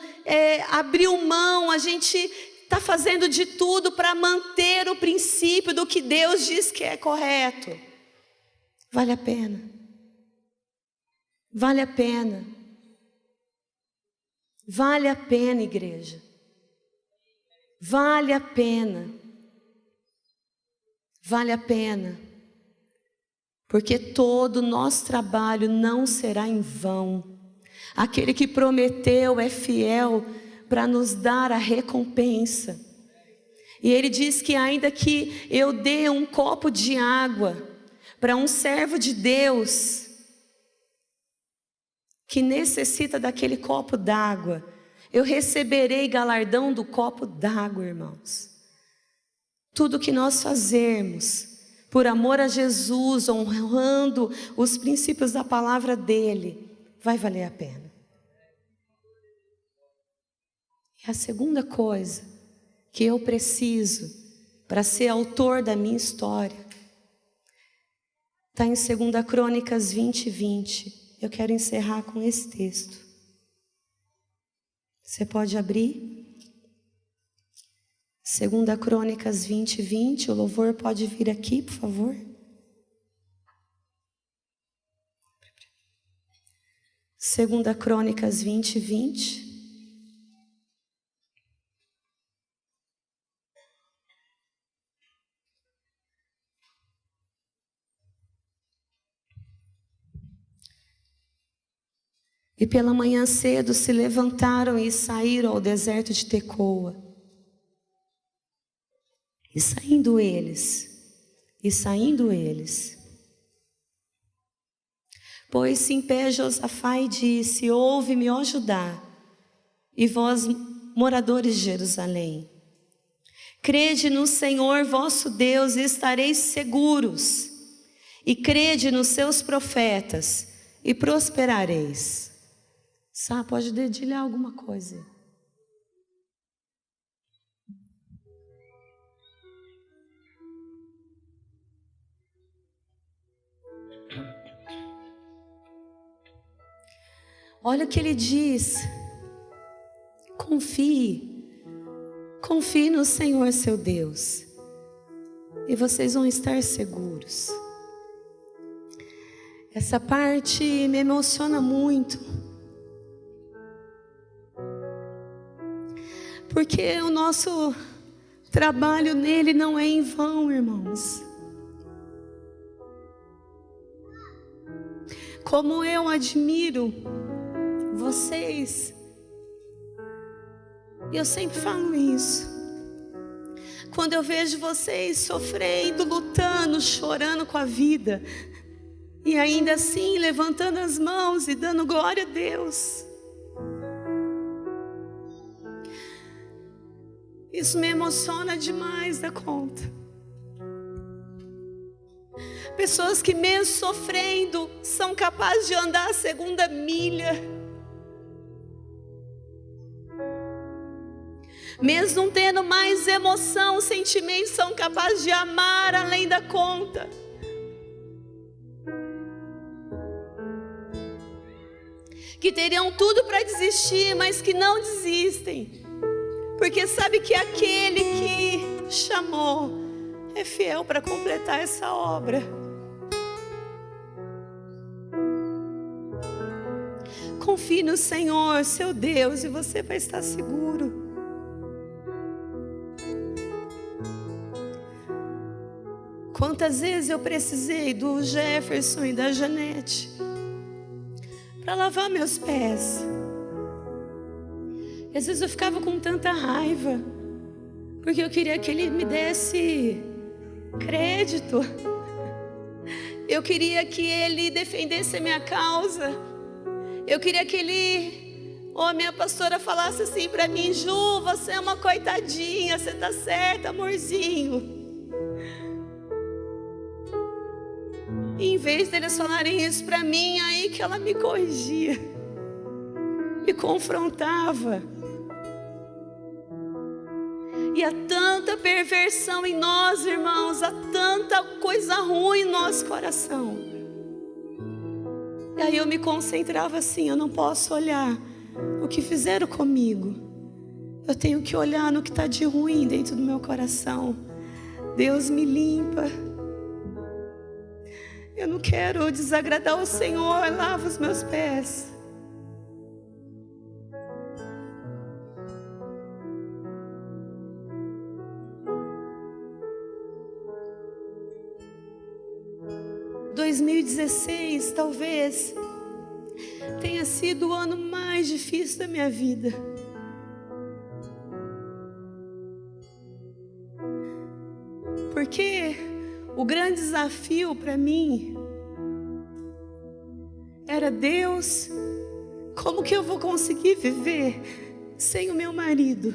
S1: abriu mão, a gente está fazendo de tudo para manter o princípio do que Deus diz que é correto. Vale a pena. Vale a pena. Vale a pena, igreja. Vale a pena. Vale a pena, porque todo o nosso trabalho não será em vão. Aquele que prometeu é fiel para nos dar a recompensa. E ele diz que ainda que eu dê um copo de água para um servo de Deus que necessita daquele copo d'água, eu receberei galardão do copo d'água, irmãos. Tudo que nós fazermos por amor a Jesus, honrando os princípios da palavra dele, vai valer a pena. E a segunda coisa que eu preciso para ser autor da minha história está em 2 Crônicas 20:20. Eu quero encerrar com esse texto. Você pode abrir? 2 Crônicas 20:20, o louvor pode vir aqui, por favor. 2 Crônicas 20:20. E pela manhã cedo se levantaram e saíram ao deserto de Tecoa. E saindo eles, pôs-se em pé Josafá e disse: ouve-me, ó Judá, e vós, moradores de Jerusalém, crede no Senhor vosso Deus e estareis seguros, e crede nos seus profetas e prosperareis. Pode dedilhar alguma coisa. Olha o que ele diz: confie no Senhor seu Deus, e vocês vão estar seguros. Essa parte me emociona muito, porque o nosso trabalho nele não é em vão, irmãos. Como eu admiro vocês, e eu sempre falo isso, quando eu vejo vocês sofrendo, lutando, chorando com a vida, e ainda assim levantando as mãos e dando glória a Deus, isso me emociona demais da conta. Pessoas que mesmo sofrendo, são capazes de andar a segunda milha. Mesmo não tendo mais emoção, sentimentos, são capazes de amar além da conta. Que teriam tudo para desistir, mas que não desistem. Porque sabe que aquele que chamou é fiel para completar essa obra. Confie no Senhor, seu Deus, e você vai estar seguro. Quantas vezes eu precisei do Jefferson e da Janete para lavar meus pés. E às vezes eu ficava com tanta raiva, porque eu queria que ele me desse crédito. Eu queria que ele defendesse a minha causa. Eu queria que ele, ou a minha pastora, falasse assim para mim: Ju, você é uma coitadinha, você tá certa, amorzinho. E em vez deles falarem isso para mim, aí que ela me corrigia, me confrontava. E há tanta perversão em nós, irmãos, há tanta coisa ruim em nosso coração. E aí eu me concentrava assim: eu não posso olhar o que fizeram comigo, eu tenho que olhar no que está de ruim dentro do meu coração. Deus me limpa. Eu não quero desagradar o Senhor, lava os meus pés. Em 2016, talvez tenha sido o ano mais difícil da minha vida. Porque o grande desafio para mim era: Deus, como que eu vou conseguir viver sem o meu marido?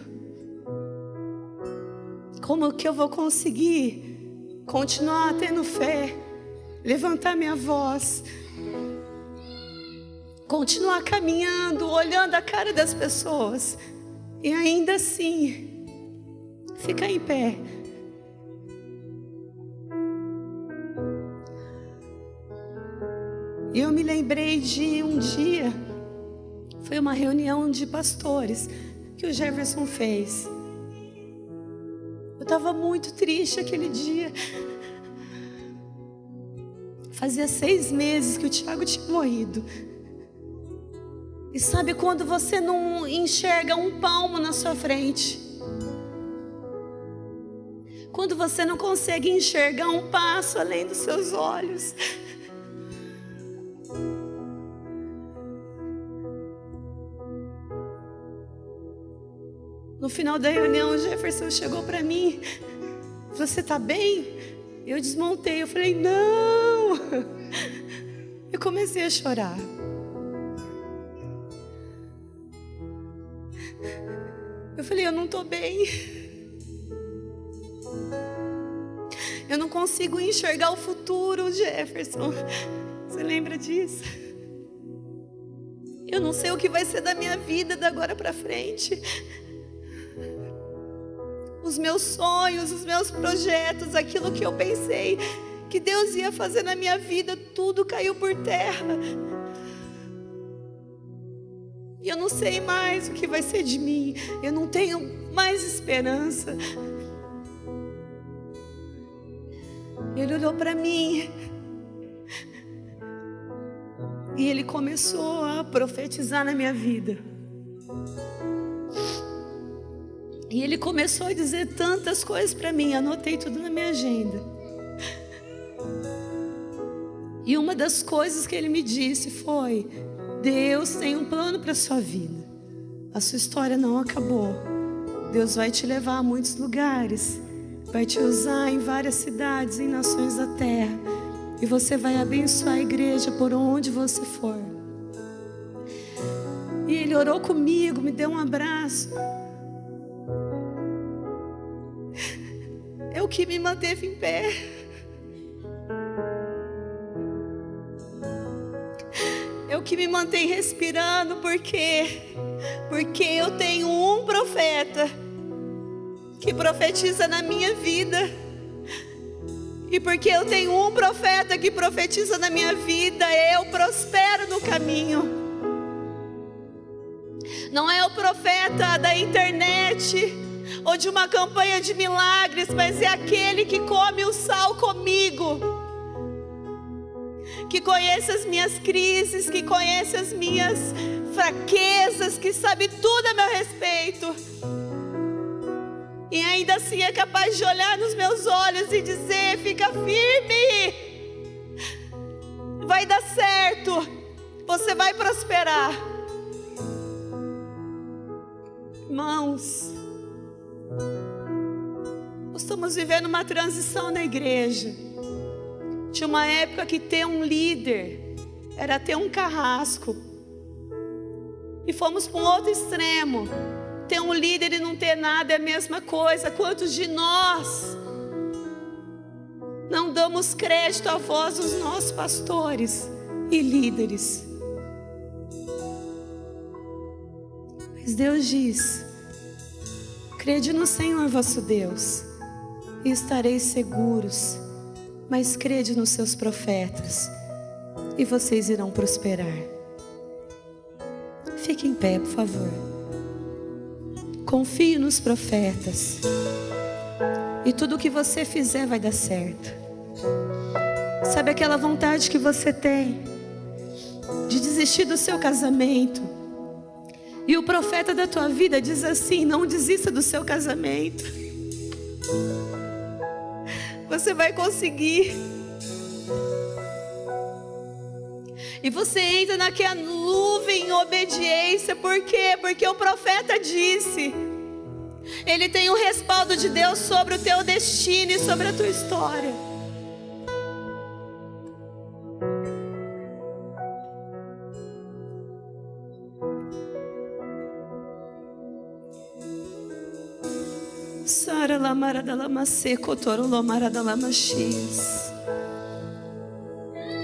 S1: Como que eu vou conseguir continuar tendo fé, levantar minha voz, continuar caminhando, olhando a cara das pessoas e ainda assim ficar em pé? E eu me lembrei de um dia, foi uma reunião de pastores que o Jefferson fez. Eu estava muito triste aquele dia. Fazia 6 meses que o Tiago tinha morrido. E sabe quando você não enxerga um palmo na sua frente? Quando você não consegue enxergar um passo além dos seus olhos? No final da reunião, o Jefferson chegou para mim: você está bem? Eu desmontei, eu falei: não. Eu comecei a chorar. Eu falei: eu não estou bem. Eu não consigo enxergar o futuro, Jefferson. Você lembra disso? Eu não sei o que vai ser da minha vida da agora para frente. Os meus sonhos, os meus projetos, aquilo que eu pensei que Deus ia fazer na minha vida, tudo caiu por terra. E eu não sei mais o que vai ser de mim. Eu não tenho mais esperança. Ele olhou para mim e ele começou a profetizar na minha vida. E ele começou a dizer tantas coisas para mim. Anotei tudo na minha agenda. E uma das coisas que ele me disse foi: Deus tem um plano para a sua vida. A sua história não acabou. Deus vai te levar a muitos lugares. Vai te usar em várias cidades, em nações da terra. E você vai abençoar a igreja por onde você for. E ele orou comigo, me deu um abraço. É o que me manteve em pé. o que me mantém respirando. Por quê? Porque eu tenho um profeta que profetiza na minha vida. E porque eu tenho um profeta que profetiza na minha vida, eu prospero no caminho. Não é o profeta da internet ou de uma campanha de milagres, mas é aquele que come o sal comigo, que conhece as minhas crises, que conhece as minhas fraquezas, que sabe tudo a meu respeito. E ainda assim é capaz de olhar nos meus olhos e dizer: fica firme, vai dar certo, você vai prosperar. Irmãos, nós estamos vivendo uma transição na igreja. Tinha uma época que ter um líder era ter um carrasco. E fomos para um outro extremo. Ter um líder e não ter nada é a mesma coisa. Quantos de nós não damos crédito à voz dos nossos pastores e líderes? Mas Deus diz: crede no Senhor vosso Deus e estareis seguros. Mas crede nos seus profetas e vocês irão prosperar. Fique em pé, por favor. Confie nos profetas e tudo o que você fizer vai dar certo. Sabe aquela vontade que você tem de desistir do seu casamento? E o profeta da tua vida diz assim: não desista do seu casamento. Você vai conseguir. E você entra naquela nuvem em obediência. Por quê? Porque o profeta disse. Ele tem o respaldo de Deus sobre o teu destino e sobre a tua história. Sara la maradalama seco toro lo maradalama x.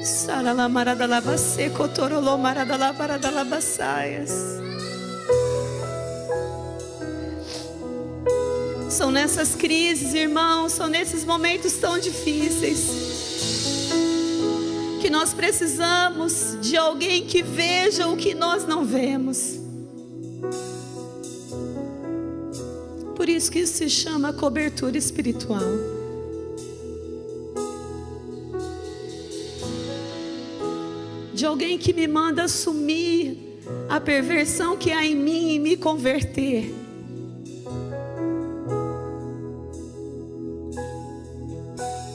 S1: Sara la maradalama seco toro lo maradalama saias. São nessas crises, irmãos, são nesses momentos tão difíceis que nós precisamos de alguém que veja o que nós não vemos. Por isso que isso se chama cobertura espiritual. De alguém que me manda assumir a perversão que há em mim e me converter.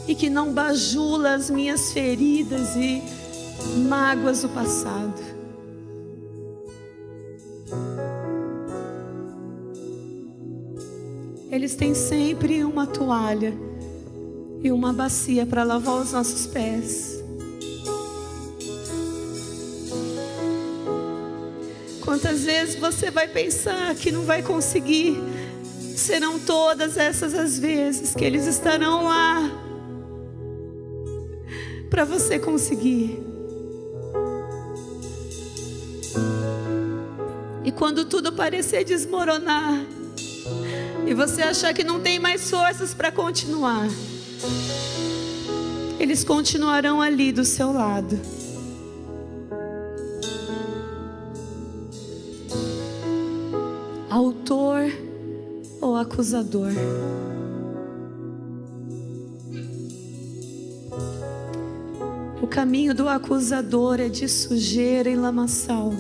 S1: E que não bajula as minhas feridas e mágoas do passado. Eles têm sempre uma toalha e uma bacia para lavar os nossos pés. Quantas vezes você vai pensar que não vai conseguir? Serão todas essas as vezes que eles estarão lá para você conseguir. E quando tudo parecer desmoronar e você achar que não tem mais forças para continuar, eles continuarão ali do seu lado. Autor ou acusador? O caminho do acusador é de sujeira e lamaçal,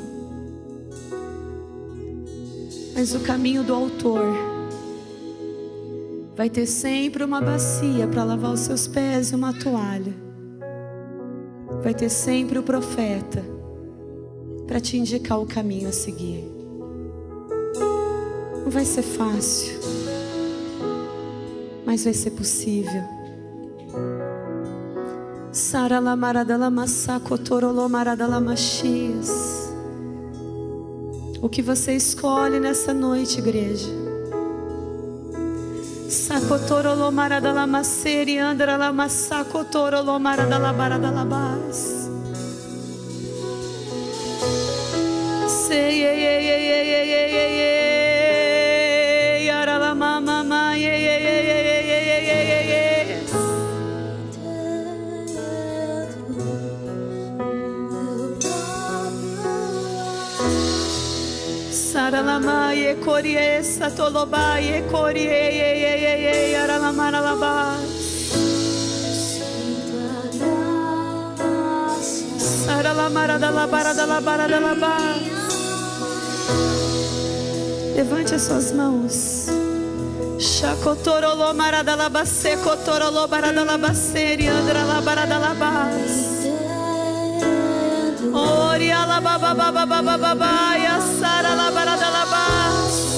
S1: mas o caminho do autor vai ter sempre uma bacia para lavar os seus pés e uma toalha. Vai ter sempre o profeta para te indicar o caminho a seguir. Não vai ser fácil, mas vai ser possível. Sara la maradala massako torolo maradala machias. O que você escolhe nessa noite, igreja? Sakotoro maradala maseri andra la massako torolo maradala baradala bas. Saralamaye korie satolobaye korie aralamara Saralamara da labara. Levante as suas mãos. Chacotorolo maradalabase cotorolo baradalabase andra labaradalabas. Ori alababababababa ya sara labaradalabas.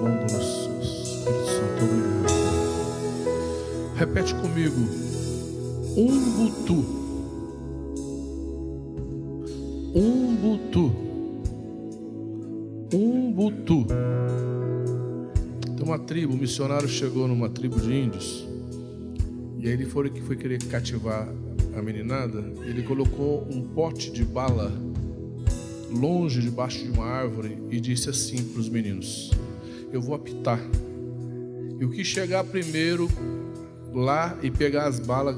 S2: Espírito Santo, obrigado. Repete comigo: Umbutu. Umbutu. Umbutu. Tem uma tribo, um missionário chegou numa tribo de índios, e aí ele foi querer cativar a meninada. Ele colocou um pote de bala longe debaixo de uma árvore e disse assim para os meninos: eu vou apitar, e o que chegar primeiro lá e pegar as balas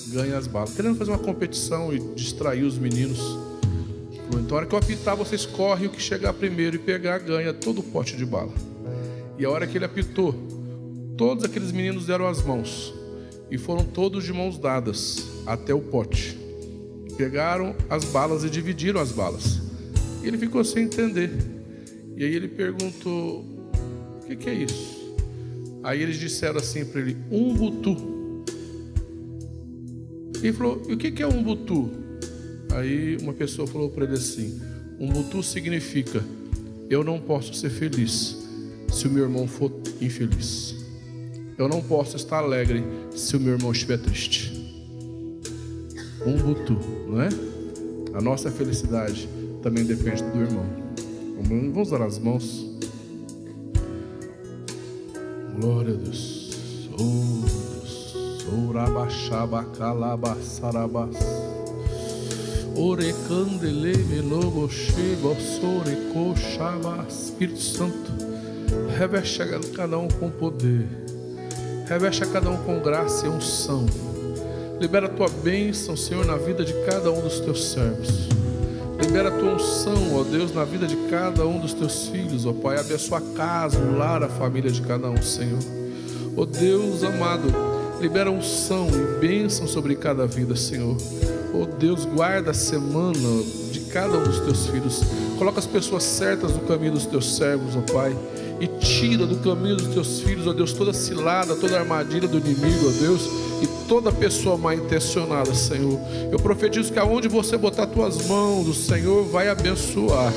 S2: ganha as balas, querendo fazer uma competição e distrair os meninos. Então, a hora que eu apitar, vocês correm, o que chegar primeiro e pegar ganha todo o pote de bala. E a hora que ele apitou, todos aqueles meninos deram as mãos e foram todos de mãos dadas até o pote, pegaram as balas e dividiram as balas. E ele ficou sem entender. E aí ele perguntou: o que é isso? Aí eles disseram assim para ele: Umbutu. Ele falou: e o que é Umbutu? Aí uma pessoa falou para ele assim: Umbutu significa: eu não posso ser feliz se o meu irmão for infeliz. Eu não posso estar alegre se o meu irmão estiver triste. Umbutu, não é? A nossa felicidade também depende do irmão. Vamos dar as mãos. Glória a Deus. Oh Deus. Orabaxabacalabaçarabas. Orecandele melobocheba sorecoxaba. Espírito Santo, reveste a cada um com poder. Reveste a cada um com graça e unção. Libera a tua bênção, Senhor, na vida de cada um dos teus servos. Libera a tua unção, ó Deus, na vida de cada um dos teus filhos, ó Pai. Abençoa a casa, o lar, a família de cada um, Senhor. Ó Deus amado, libera unção e bênção sobre cada vida, Senhor. Ó Deus, guarda a semana de cada um dos teus filhos. Coloca as pessoas certas no caminho dos teus servos, ó Pai. E tira do caminho dos teus filhos, ó Deus, toda cilada, toda armadilha do inimigo, ó Deus, e toda pessoa mal intencionada, Senhor. Eu profetizo que aonde você botar tuas mãos, o Senhor vai abençoar.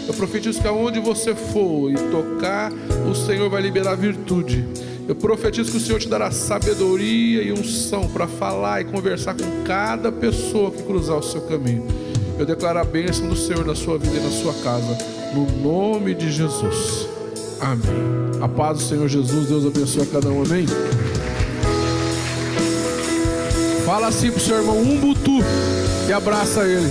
S2: Eu profetizo que aonde você for e tocar, o Senhor vai liberar virtude. Eu profetizo que o Senhor te dará sabedoria e unção para falar e conversar com cada pessoa que cruzar o seu caminho. Eu declaro a bênção do Senhor na sua vida e na sua casa, no nome de Jesus. Amém. A paz do Senhor Jesus, Deus abençoe a cada um, amém? Fala assim pro seu irmão: Umbutu, e abraça ele.